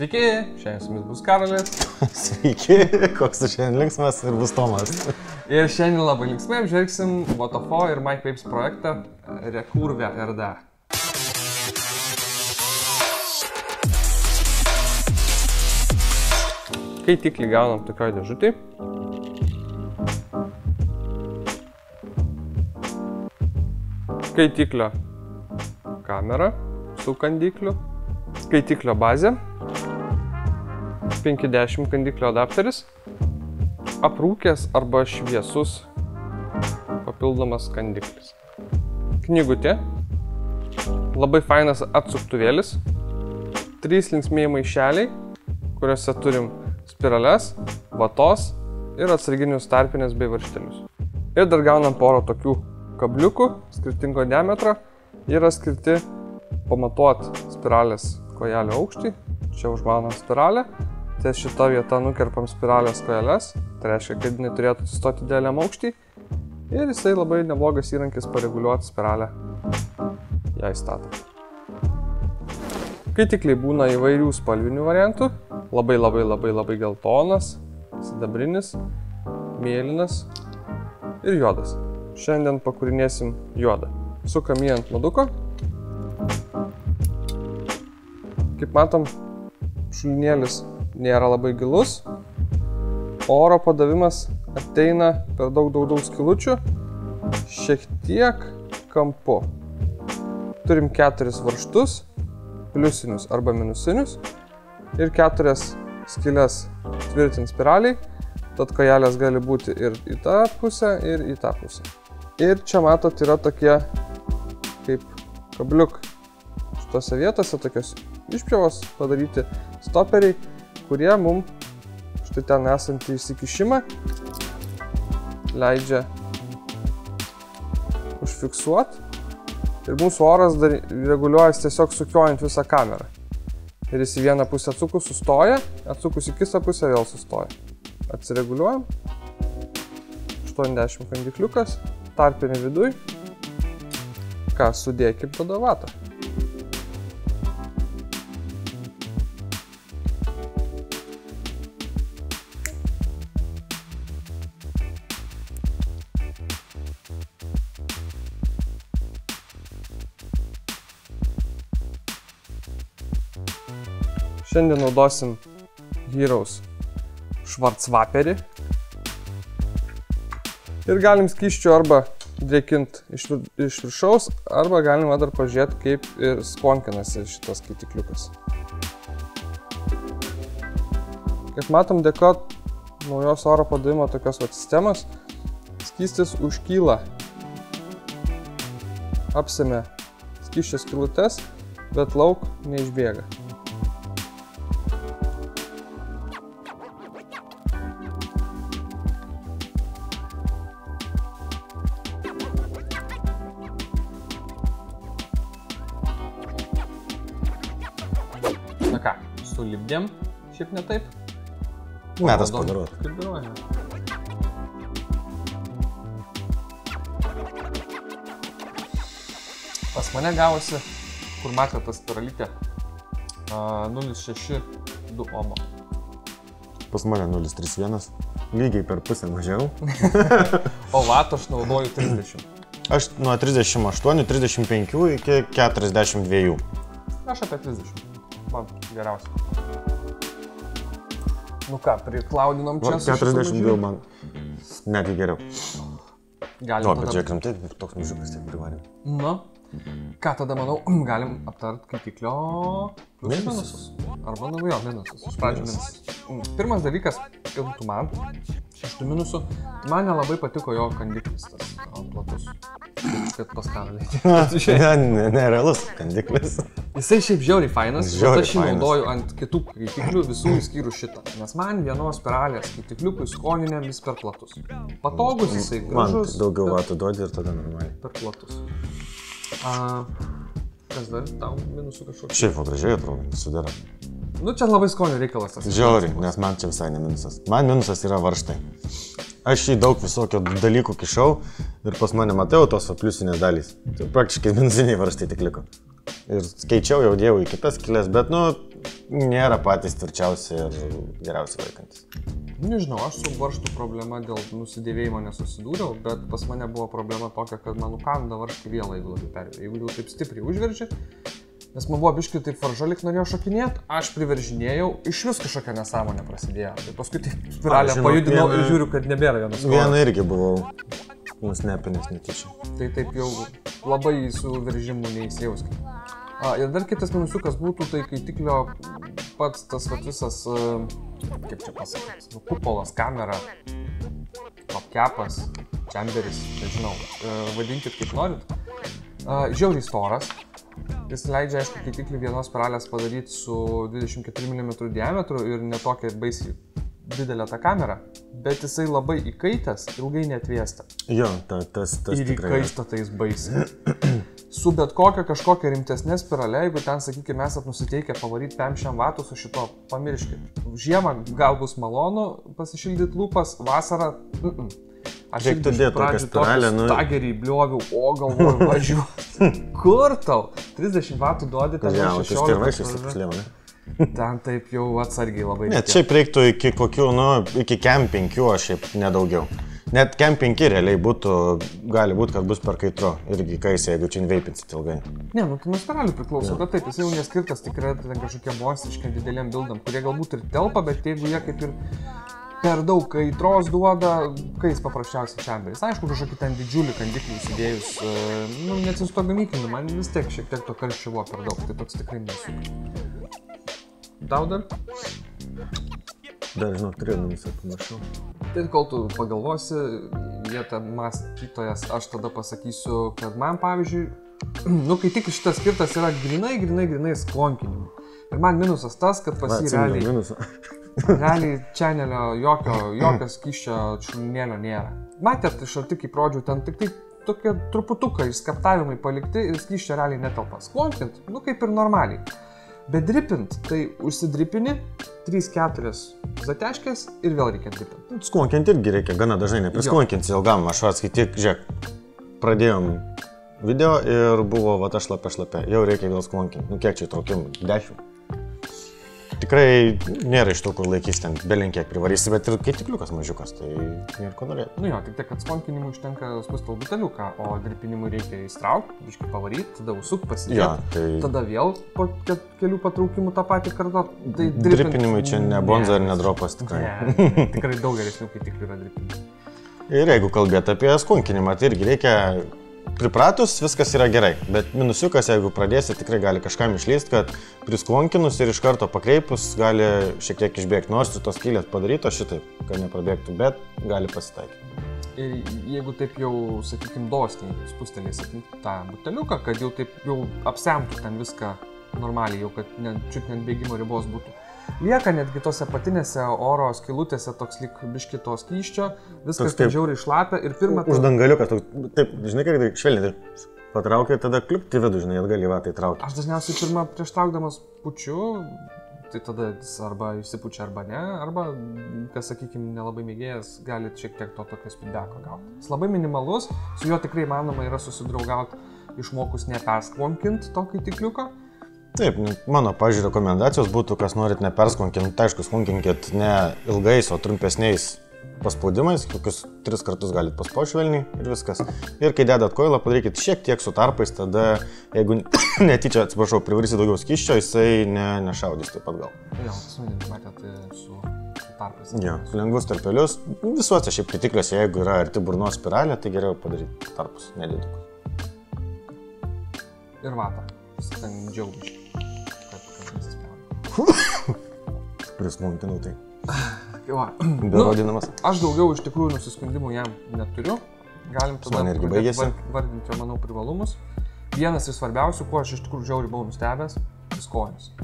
Sveiki, šiandien su jumis bus Karolis. Sveiki, koks tu šiandien linksmas ir bus Tomas. Ir šiandien labai linksmai apžvelgsim Wotofo ir MyPapes projektą Recurve RD. Skaitiklį gaunam tokioj dėžutėj. Skaitiklio kamera su kandikliu. Skaitiklio bazė. 50 kandiklio adapteris. Aprūkęs arba šviesus papildomas kandiklis. Knygutė. Labai fainas atsuktuvėlis. 3 linksmieji maišeliai, kuriuose turim spirales, vatos ir atsarginius tarpinės bei varžtelius. Ir dar gaunam porą tokių kabliukų skirtingo diametro. Jie yra skirti pamatuoti spiralės kojelio aukštį. Čia užmaunam spiralę. Ties šitą vietą nukerpam spiralės kojeles. Tai reiškia, kad jinai turėtų atsistoti dideliam aukštį. Ir jisai labai neblogas įrankis pareguliuoti spiralę ją įstatant. Skaitikliai būna įvairių spalvinių variantų. Labai geltonas, sidabrinis, mėlynas ir juodas. Šiandien pakūrinėsim juodą. Sukam jį ant naduko. Kaip matom, šulinėlis nėra labai gilus. Oro padavimas ateina per daug skilučių, šiek tiek kampu. Turim 4 varžtus, pliusinius arba minusinius ir 4 skylės tvirtint spiraliai. Tad kojelės gali būti ir į tą pusę, ir į tą pusę. Ir čia matot yra tokie kaip kabliukai. Šitose vietose tokios išpjovos padaryti stoperiai, kurie mums štai ten esantį įsikišimą leidžia užfiksuoti. Ir mūsų oras dar reguliuojas tiesiog sukiojant visą kamerą. Ir jis į vieną pusę atsukus sustoja, atsukus į kitą pusę vėl sustoja. Atsireguliuojam. 80 kandikliukas, tarpinį viduj. Ką, sudėkim tada vatą. Šiandien naudosim Heroes Schwarzwaperį. Ir galim skysčiu arba drėkint iš viršaus, arba galima dar pažiūrėti, kaip ir sponkinasi šitas skaitikliukas. Kaip matom, dėka naujos oro padavimo tokios sistemos, skystis užkyla. Apsemia skysčio skylutes, bet lauk neišbėga. Na ką, sulipdėm, šiaip ne taip. Metas pagaruoti. Kaip garuojame. Pas mane gavosi, kur matė tas spiralytė, 0,62 ohmo. Pas mane 0,31, lygiai per pusę mažiau. O vato aš naudoju 30. Aš nuo 38, 35 iki 42. Aš apie 30. Man geriausia. Nu ką, priklaudinom čia su 42 man netgi geriau. Galim bet žiūrėkam, taip, toks mažiukas taip privarėm. Na, ką tada, manau, galim aptart skaitiklio minusus. Arba naujo minusus. Iš pradžių minusus. Pirmas dalykas, kad man, iš tų minusų, man nelabai patiko jo kandiklis, tas platus. Kad pas Karolį. Nerealus kandiklis. Jisai šiaip žiauriai fainas, bet aš jį naudoju ant kitų skaitiklių visų išskyrus šitą. Nes man vienos spiralės skaitikliukui skoninėm vis per platus. Patogus jisai, gražus. Man daugiau vatų duodi ir tada normaliai. Per platus. Kas dar? Tau minusų kažkokiu? Šiaip gražiai atrodo, sudėra. Nu, čia labai skonio reikalas tas. Žiauriai, nes man čia visai ne minusas. Man minusas yra varžtai. Aš jį daug visokio dalykų kišau ir pas mane matau tos pliusinės dalys. Tai praktiškai minusiniai varžtai tik liko. Ir skaičiau jau dėjau į kitas skyles, bet nu, nėra patys tvirčiausi ir geriausi laikantis. Nežinau, aš su varžtų problema dėl nusidėvėjimo nesusidūriau, bet pas mane buvo problema tokia, kad mano kanda varžtų vėlą, jeigu labai pervė. Jeigu jau taip stipriai užverži, nes man buvo biškai taip varžalik norėjau šokinėti, aš priveržinėjau, iš vis kažkokia nesąmonė prasidėjo. Tai paskui taip spiralę pajudinau ir žiūriu, kad nebėra vienas. Vieną irgi buvau nusnepinęs netyčia. Tai taip jau labai su veržimu neįsijauskit. Ir dar kitas minusiukas būtų, tai kaitiklio pats tas visas, kaip čia pasakyti, kupolas, kamera, topkepas, chamberis, nežinau, vadinkit kaip norit. Žiauriai storas. Jis leidžia, aišku, kaitiklį vienos spiralės padaryti su 24 mm diametru ir netokia baisiai didelė ta kamera, bet jisai labai įkaitęs, ilgai neatvėsta. Jo, tas ir tikrai. įkaista tai jis baisiai. Su bet kokia rimtesnė spiralė, jeigu ten, sakykime, esat nusiteikę pavaryti 500 W su šito, pamirškit. Žiemą gal bus malonu pasišildyti lūpas, vasarą. Aš reiktų dėti tokią spiralę, stagerį blioviau, o galvoju, važiuoju. Kur tau? 30 W duodi, ten 16 W. Ten taip jau atsargiai labai. Net šiaip reiktų iki kokių, iki Cam 5, o šiaip nedaugiau. Net Cam 5 realiai būtų, gali būti, kad bus per kaitru irgi kaisė, jeigu čia inveipinsit ilgai. Ne, tai nuo spiralių priklauso, kad taip, jis jau neskirtas tikrai ten kažkokie monstriškai dideliem bildam, kurie galbūt ir telpa, bet jeigu jie kaip ir per daug kaitros duoda, kais paprasčiausiai chamberis. Aišku, kažkokį ten didžiulį kandiklį įsidėjus, neatsisto gamyklinį, man vis tiek šiek tiek to karščio buvo per daug, tai toks tikrai nesu. Tau dar? Dar, žinau, 3 minusą panašiau. Tai kol tu pagalvosi, vietą mąstytojas, aš tada pasakysiu, kad man, pavyzdžiui, kai tik šitas skirtas yra grinai sklonkinimui. Ir man minusas tas, kad pas jį realiai čenelio jokio skysčio šulinėlio nėra. Matėt, iš arti kaip rodžiau, ten tik tai tokie truputukai išskaptavimai palikti ir skysčio realiai netelpa. Sklonkint, kaip ir normaliai. Bet dripint, tai užsidripini 3-4 zateškės ir vėl reikia dripinti. Sklonkint irgi reikia, gana dažnai neprisklonkinti ilgam. Aš atskaityk, žiūrėk, pradėjom video ir buvo ta šlapia. Jau reikia vėl sklonkinti. Kiek čia įtraukimų? 10. Tikrai nėra iš tų, kur laikys ten belenkiek privarysi, bet ir kaitikliukas mažiukas, tai nėra ko norėti. Tik tai, kad sklonkinimui užtenka spustel buteliuką, o dripinimui reikia įstraukti, biškį pavaryti, tada užsuk, pasidėti, tada vėl po kelių patraukimų tą patį kartoti. Tai dripinimui čia ne bonza ir ne dropas tikrai. Ne, tikrai daug geresnių kaitiklių yra dripinimui. Ir jeigu kalbėti apie sklonkinimą, tai irgi reikia pripratus, viskas yra gerai, bet minusiukas, jeigu pradėsi, tikrai gali kažkam išlysti, kad prisklonkinus ir iš karto pakreipus gali šiek tiek išbėgti, nors ir tos skylės padarytos šitaip, kad neprabėgtų, bet gali pasitaikyti. Ir jeigu taip jau, sakykime, dosniai spustelėsit tą buteliuką, kad jau taip jau apsemtų ten viską normaliai, jau kad čiut net bėgimo ribos būtų. Lieka netgi tose patinėse oro skylutėse toks lyg biški to skysčio, viskas taip žiauriai šlapia ir pirmą... Už dangaliukas, taip, žinai, kaip švelniai, patraukia ir tada kliupti vidų, žinai, atgal į vatą įtraukia. Aš dažniausiai pirmą prieš traukdamas pučiu, tai tada jis arba išsipučia arba ne, arba, kas, sakykime, nelabai mėgėjas, gali šiek tiek to tokio spidbeko gauti. Jis labai minimalus, su juo tikrai manoma yra susidraugauti, išmokus nepersklonkint to kaitikliuko. Taip, mano, pavyzdžiui, rekomendacijos būtų, kas norit nepersklonkint, tai aišku, sklonkint ne ilgais, o trumpesniais paspaudimais, kokius 3 kartus galit paspausti švelniai ir viskas. Ir kai dedat koilą, padarykit šiek tiek su tarpais, tada, jeigu netyčia, atsiprašau, privarysi daugiau skysčio, jisai nešaudys taip pat gal. Jo, matėte su tarpais. Jo, lengvus tarpelius. Visuose šiaip kaitikliuose, jeigu yra arti burnos spiralė, tai geriau padaryti tarpus, nedidukus. Ir vatą. Ten džiaugiai, kad nesispjauna. Prisklonkinau tai. Berodinamas. Aš daugiau iš tikrųjų nusiskundimų jam neturiu. Galim tada vardinti, manau, privalumus. Vienas iš svarbiausių, kuo aš iš tikrųjų žiauriai buvau nustebęs, tai skonis.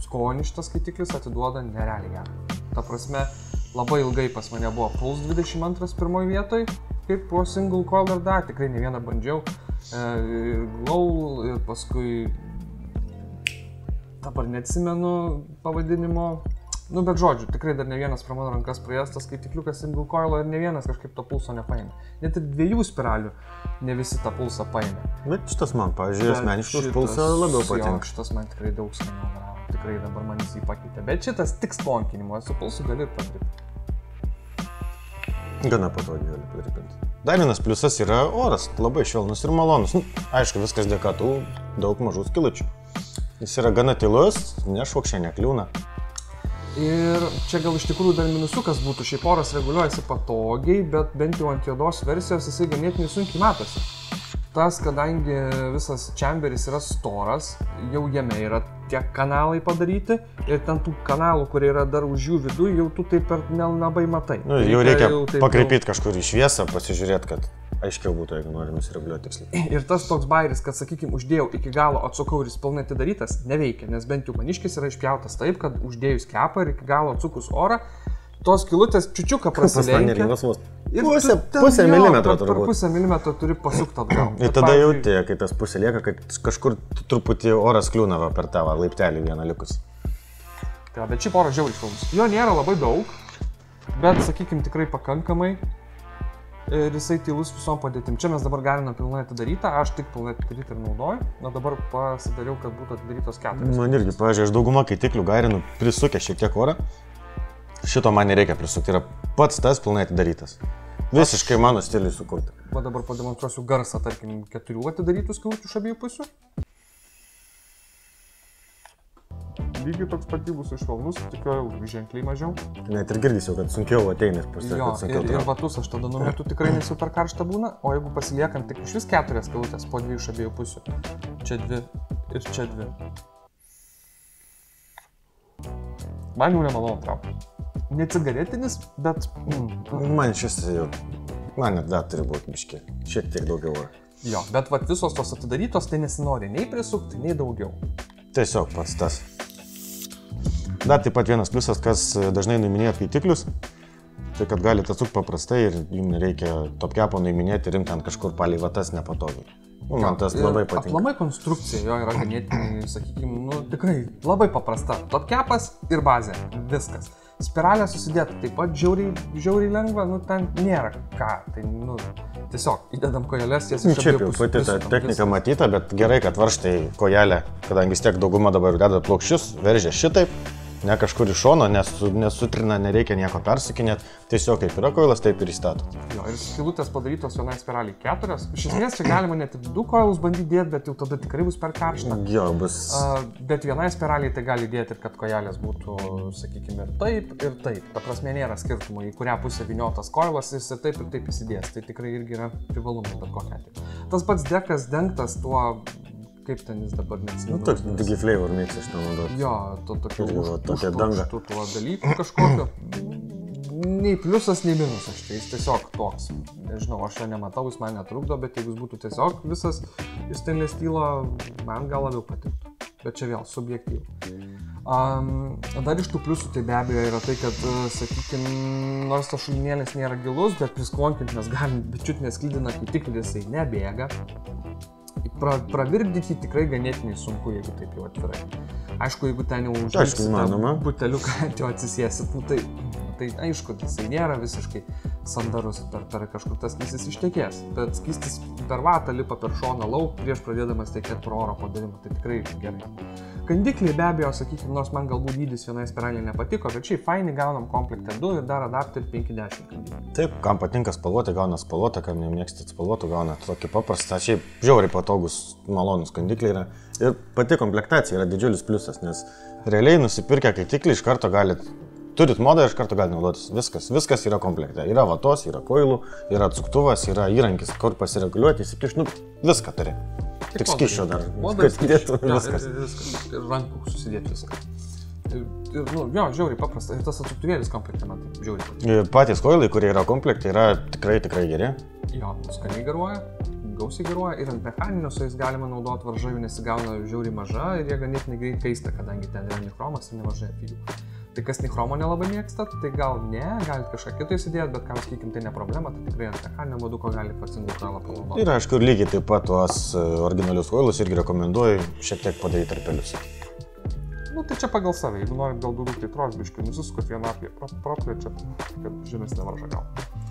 Skonis šitas skaitiklis atiduoda nerealiai gerą. Ta prasme, labai ilgai pas mane buvo Puls 22 pirmoje vietoje, kaip po single coiler dar, tikrai ne vieną bandžiau. Glow ir paskui dabar neatsimenu pavadinimo, bet žodžiu, tikrai dar ne vienas pro mano rankas praėjęs tas skaitikliukas single coilo ir ne vienas kažkaip to pulso nepaėmė. Net ir 2 spiralių ne visi tą pulsą paėmė. Bet šitas man, pavyzdžiui, asmeniškai už pulsą labiau patinka. Šitas man tikrai daug skaniau. tikrai dabar man jis jį pakeitė. Bet šitas tik sponkinimo, su pulsu gali ir patripinti. Gana patogiai gali patripinti. Dar vienas pliusas yra oras, labai švelnus ir malonus. Aišku, viskas dėka tų daug mažų skilučių. Jis yra gana tylus, nešvokščia, nekliūna. Ir čia gal iš tikrųjų dar minusukas būtų, šiaip oras reguliuojasi patogiai, bet bent jau ant juodos versijos jisai ganėtinai sunkiai matosi. Tas, kadangi visas chamberis yra storas, jau jame yra tie kanalai padaryti ir ten tų kanalų, kurie yra dar už jų vidų, jau tu taip ir nelabai matai. Jau reikia pakreipyti kažkur į šviesą, pasižiūrėti, kad aiškiau būtų, jeigu nori nusireguliuoti tiksliai. Ir tas toks bairis, kad, sakykime, uždėjau iki galo, atsukau ir jis pilnai atidarytas, neveikia, nes bent jau maniškis yra išpjautas taip, kad uždėjus kepą ir iki galo atsukus orą, tos skylutės čiučiuką prasilenkia. Pusę milimetro turbūt. Per pusę milimetro turi pasukti atgal. Ir tada jauti, kai tas pusė lieka, kad kažkur truputį oras kliūna per tavo laiptelį vieną likus. Tai, bet šiaip oras žiauriai švelnus. Jo nėra labai daug, bet, sakykime, tikrai pakankamai. Ir jisai tylus visom padėtim. Čia mes dabar galime pilnai atidarytą, aš tik pilnai atidaryti ir naudoju. Na dabar pasidariau, kad būtų atidarytos 4. Man irgi, pavyzdžiui, aš daugumą kaitiklių gairinu prisukę šiek tiek orą. Šito man nereikia prisukti, yra pats tas pilnai atidarytas. Visiškai mano stiliui sukurti. Va dabar pademonstruosiu garsą, tarkim, 4 atidarytų skilučių iš abiejų pusių. Lygiai toks patybus ir švelnus, tikiuoju, ženkliai mažiau. Net ir girdėsiu, kad sunkiau ateina pusė. Jo, ir vatus aš tada numetu tikrai nes jau per karštą būna, o jeigu pasiliekant tik iš vis 4 skilutės po 2 iš abiejų pusių. Čia 2 ir čia 2. Man jau nemalonu traukti. Ne cigaretinis, bet... Man šis jau... Man net dar turi būti biški. Šiek tiek daugiau. Jo, bet vat visos tos atidarytos, tai nesinori nei prisukti, nei daugiau. Tiesiog pats tas. Dar taip pat vienas pliusas, kas dažnai nuiminėja kaitiklius, tai kad galite atsukti paprastai ir jums nereikia topkepo nuiminėti ir imti ant kažkur palei vatas nepatogiai. Man tas labai patinka. Aplamai konstrukcija jo yra ganėtinai, sakykime, tikrai labai paprasta. Topkepas ir bazė. Viskas. Spiralę susidėti taip pat žiauriai lengva, ten nėra ką. Tai, tiesiog įdedam kojelės, jas iš abiejų pusių. Pati ta technika matyta, bet gerai, kad varžtai kojelę, kadangi vis tiek dauguma dabar deda plokščius, veržia šitaip. Ne kažkur iš šono, nesutrina, nereikia nieko persukinėti, tiesiog kaip yra koilas, taip ir įstato. Jo, ir skylutės padarytos vienai spiraliai 4. Iš esmės čia galima net 2 koilus bandyti dėti, bet jau tada tikrai bus per karštą. Jo, bus. Bet vienai spiraliai tai gali dėti ir kad kojelės būtų, sakykime, ir taip. Ta prasme nėra skirtumo, į kurią pusę vyniotas koilas, jis ir taip įsidės. Tai tikrai irgi yra privalumas bet kokia atveju. Tas pats dekas dengtas tuo... Kaip ten jis dabar neatsimenu. Toks Digiflavor mėgsta šitą naudoti. Jo, tokia užtuštų tuo dalyku kažkokio. Nei pliusas, nei minusas. Jis tiesiog toks. Nežinau, aš jo nematau, jis man netrukdo, bet jeigu jis būtų tiesiog visas stainless steel'o, man gal labiau patiktų. Bet čia vėl subjektyvu. Dar iš tų pliusų tai be abejo yra tai, kad, sakykime, nors tas šulinėlis nėra gilus, bet prisklonkint mes galim bičiutinę sklidiną, kai tikrai jisai nebėga. Pravirkdyti tikrai ganėtinai sunku, jeigu taip jau atvirai. Aišku, jeigu ten jau užliksite buteliuką, ant jo atsisėsit, tai aišku, jisai nėra visiškai sandarus, per kažkur tas skystis ištekės, bet skystis per vatą lipa per šoną lauk prieš pradėdamas tekėti pro oro padavimą, tai tikrai gerai. Kandikliai be abejo, sakykime, nors man galbūt dydis vienai spiraliai nepatiko, bet šiaip fainai gaunam komplektą 2 ir dar adapterį 510 kandiklių. Taip, kam patinka spalvoti, gauna spalvotą, kam nemėgstat spalvotų, gauna tokį paprastą, šiaip žiauriai patogus, malonus kandikliai yra. Ir pati komplektacija yra didžiulis pliusas, nes realiai nusipirkę kaitiklį iš karto turit modą ir iš karto galite naudotis. Viskas yra komplekte. Yra vatos, yra koilų, yra atsuktuvas, yra įrankis, kur pasireguliuoti, įsikiš, viską turi. Tik skysčio dar. Viskas. Ir rankų susidėti viską. Ir žiauriai paprasta. Ir tas atsuktuvėlis komplekte, man taip žiauriai patinka. Patys koilai, kurie yra komplekte, yra tikrai geri. Jo, skaniai garuoja, gausiai garuoja ir ant mechaninio su jais galima naudoti varžavių, nes įgauna žiauriai maža ir jie ganėtinai greit kaista, kadangi ten yra nichromas ir nemažai apijų. Tai kas nichromo nelabai mėgstat, tai gal ne, galite kažką kitą įsidėti, bet kam sakykim, tai ne problema, tai tikrai ant mechaninio moduko galite parsinti koilą panaudoti. Ir aišku, lygiai taip pat tuos originalius koilus irgi rekomenduoju šiek tiek padaryti tarpelius. Tai čia pagal save, jeigu norit gal daugiau kaitros biškių, nusisukot vieną apie praplečiat, kad žemesnė varža gal.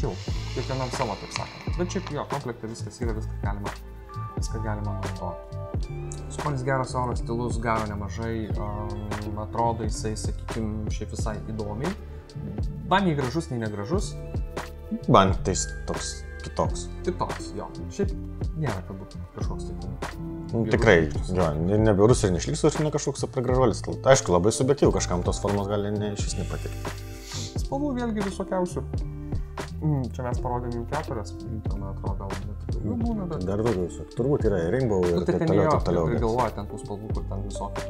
Čia kiekvienam savo, taip sakant. Bet šiaip jo, komplekte viskas yra, viską galima naudoti. Skonis geras, oras stilus, garo nemažai, atrodo jisai, sakykime, šiaip visai įdomiai. Man nei gražus, nei negražus. Man tai toks kitoks. Kitoks, jo. Šiaip nėra, kad būtų kažkoks tai. Tikrai, jo, nebiurus ir nešlysus ir ne kažkoks apragražuolis. Aišku, labai subjektyvų, kažkam tos formos gali iš vis nepatikti. Spalvų vėlgi visokiausių. Čia mes parodėm jų 4, man atrodo, gal net daugiau būna, bet... Dar daugiau, turbūt yra rainbow ir taip toliau. Ir galvoja ten tų spalvų, kur ten visokių,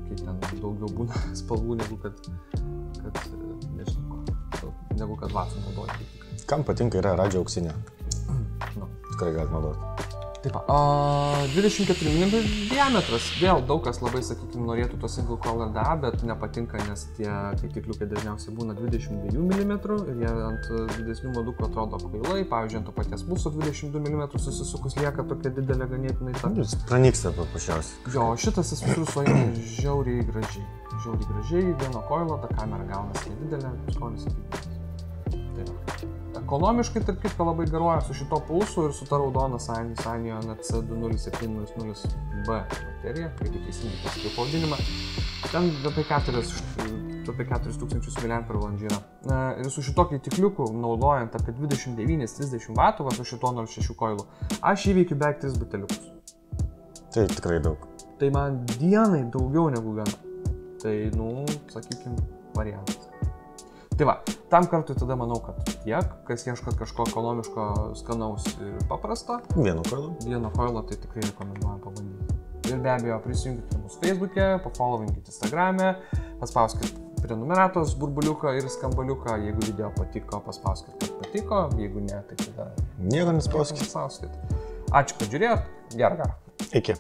kai ten daugiau būna spalvų, negu kad nežinau, negu kad Watson naudoja. Kam patinka yra radžio auksinė? Tikrai gali naudoti. Taip, 24 mm diametras. Vėl daug kas labai, sakykime, norėtų to single color DA, bet nepatinka, nes tie kaitikliukai dažniausiai būna 22 mm ir jie ant didesnių modukų atrodo kvailai. Pavyzdžiui, ant to paties mūsų 22 mm susisukus lieka tokia didelė ganėtinai ta. Jis pranyksta paprasčiausiai. Jo, šitas jis visur sueina žiauriai gražiai. Žiauriai gražiai, vieno koilo, ta kamera gaunasi nedidelė, skonis sakykime. Ekonomiškai, tarp kitko, labai garuoja su šito pulsu ir su ta raudona Sanyo NC20700B baterija, kaip teisingai pasakiau pavadinimą. Ten apie 4000 mAh yra. Ir su šito kaitikliuku, naudojant apie 29-30 W, su šito 0,6 koilu, aš įveikiu beveik 3 buteliukus. Tai tikrai daug. Tai man dienai daugiau negu gana. Tai, sakykime, variantas. Tai va, tam kartui tada manau, kad tiek, kas ieško kažko ekonomiško, skanaus ir paprasto. Vieno koilo, tai tikrai rekomenduojam pabandyti. Ir be abejo, prisijunkite mūsų Facebook'e, pafollowinkite Instagram'e, paspauskite prenumeratos burbuliuką ir skambaliuką, jeigu video patiko, paspauskite, kad patiko, jeigu ne, tai tada... Nieko nespauskite. Ačiū, kad žiūrėjot, gerą. Iki.